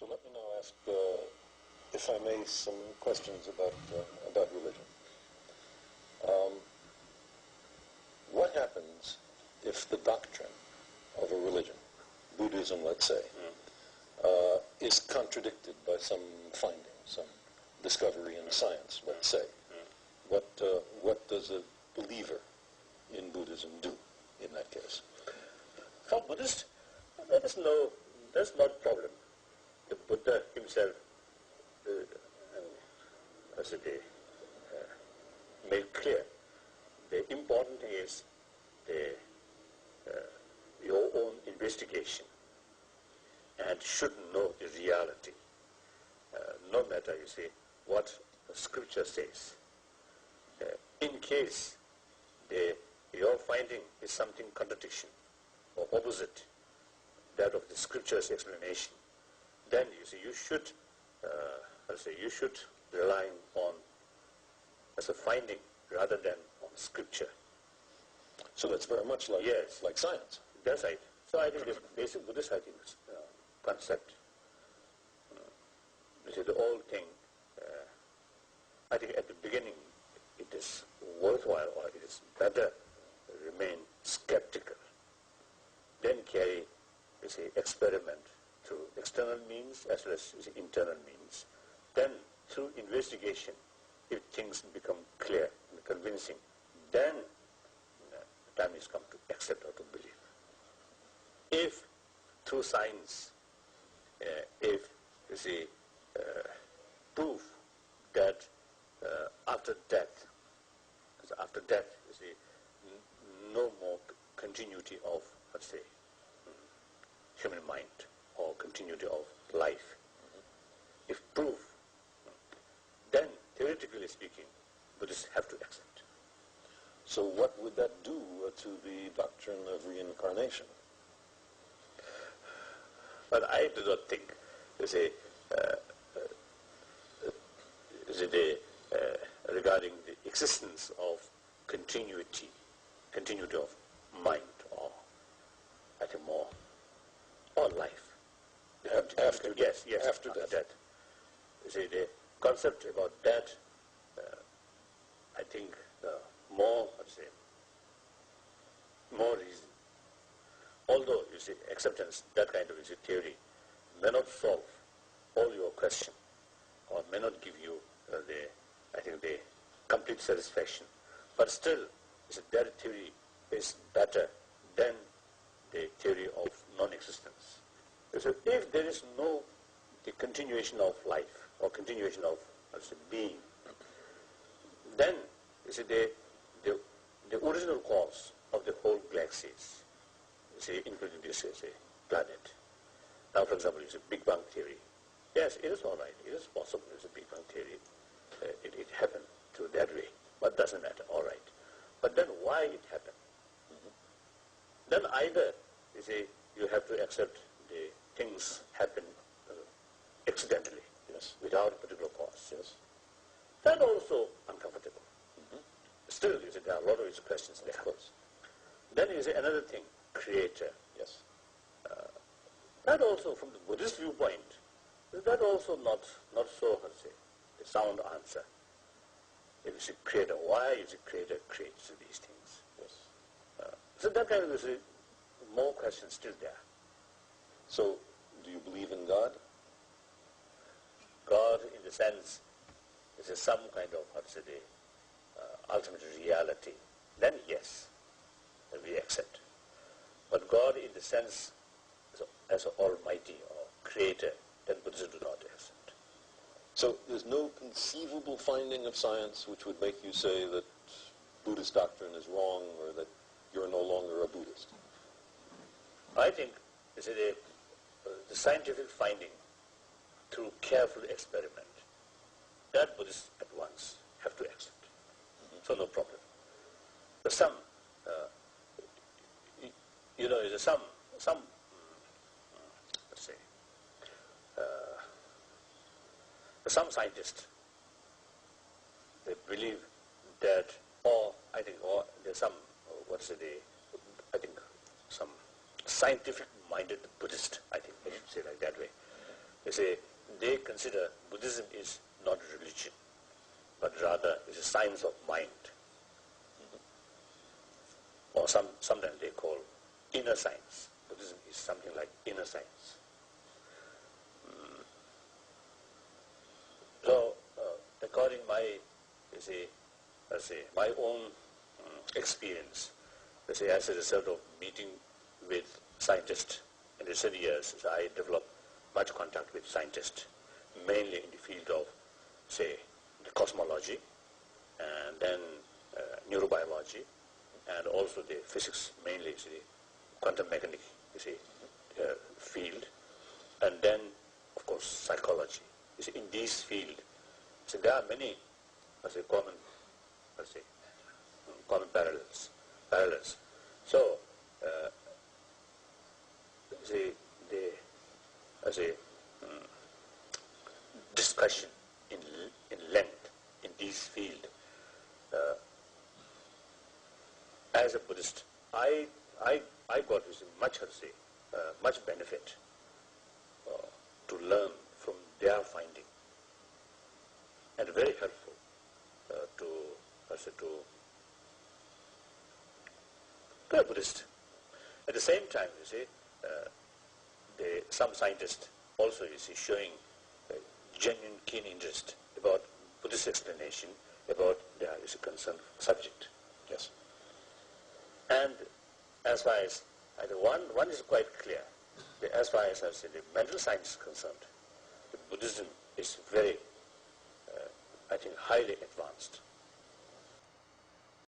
So let me now ask, if I may, some questions about religion. What happens if the doctrine of a religion, Buddhism, let's say, is contradicted by some finding, some discovery in science, let's say? What does a believer in Buddhism do in that case? For Buddhists, that's not a problem. The Buddha himself, as it made clear, the important thing is your own investigation and should know the reality. No matter, you see, what the scripture says. In case your finding is something contradiction or opposite that of the scripture's explanation, then you see you should, you should rely on as a finding rather than on scripture. So that's very much like like science. That's right. So I think the basic Buddhist concept, you see, the whole thing. I think at the beginning it is worthwhile, or it is better remain skeptical. Then carry, you see, experiment through external means as well as internal means. Then through investigation, if things become clear and convincing, then the time has come to accept or to believe. If through science, if you see proof that after death, you see, no more continuity of, let's say, human mind or continuity of life. If proof, then theoretically speaking, Buddhists have to accept. So what would that do to the doctrine of reincarnation? But I do not think, you see, regarding the existence of continuity of mind, or I think more, or life. After death. You see, the concept about death, I think more reason. Although, you see, acceptance, that kind of theory, may not solve all your questions, or may not give you the complete satisfaction. But still, that theory is better than the theory of non-existence. So if there is no the continuation of life or continuation of being, then you see the original cause of the whole galaxies, you see, including this planet. Now, for example, it's a Big Bang theory. Yes, it is all right. It is possible. It's a Big Bang theory. It happened through that way, but doesn't matter. All right. But then why it happened? Then either you see you have to accept the things happen accidentally, yes, without a particular cause. Yes. That also uncomfortable. Still, you see, there are a lot of these questions there. Of course. Then you see another thing, creator. Yes. That also, from the Buddhist viewpoint, that also not so, a sound answer. If you say creator, why is it creator creates these things? Yes. So that kind of more questions still there. So, do you believe in God? God, in the sense, is some kind of, ultimate reality. Then yes, we accept. But God, in the sense, as an almighty or creator, then Buddhists do not accept. So there's no conceivable finding of science which would make you say that Buddhist doctrine is wrong or that you're no longer a Buddhist? I think the scientific finding through careful experiment, that Buddhists at once have to accept. So no problem. But some, let's say, some scientists, they believe that, or there's some, some scientific-minded Buddhist, I think I should say like that way, they consider Buddhism is not a religion, but rather is a science of mind. Or sometimes they call inner science. Buddhism is something like inner science. So, according my my own experience, as a result of meeting with scientists in recent years, I developed much contact with scientists, mainly in the field of, say, the cosmology, and then neurobiology, and also the physics, mainly the quantum mechanics, field, and then, of course, psychology. In this field, there are many, common parallels. So, discussion in length in this field. As a Buddhist, I got much benefit to learn from their finding, and very helpful to a Buddhist. At the same time, some scientists also showing genuine keen interest about Buddhist explanation about their concerned subject. Yes. And as far as one is quite clear, as far as the mental science is concerned, Buddhism is very, highly advanced.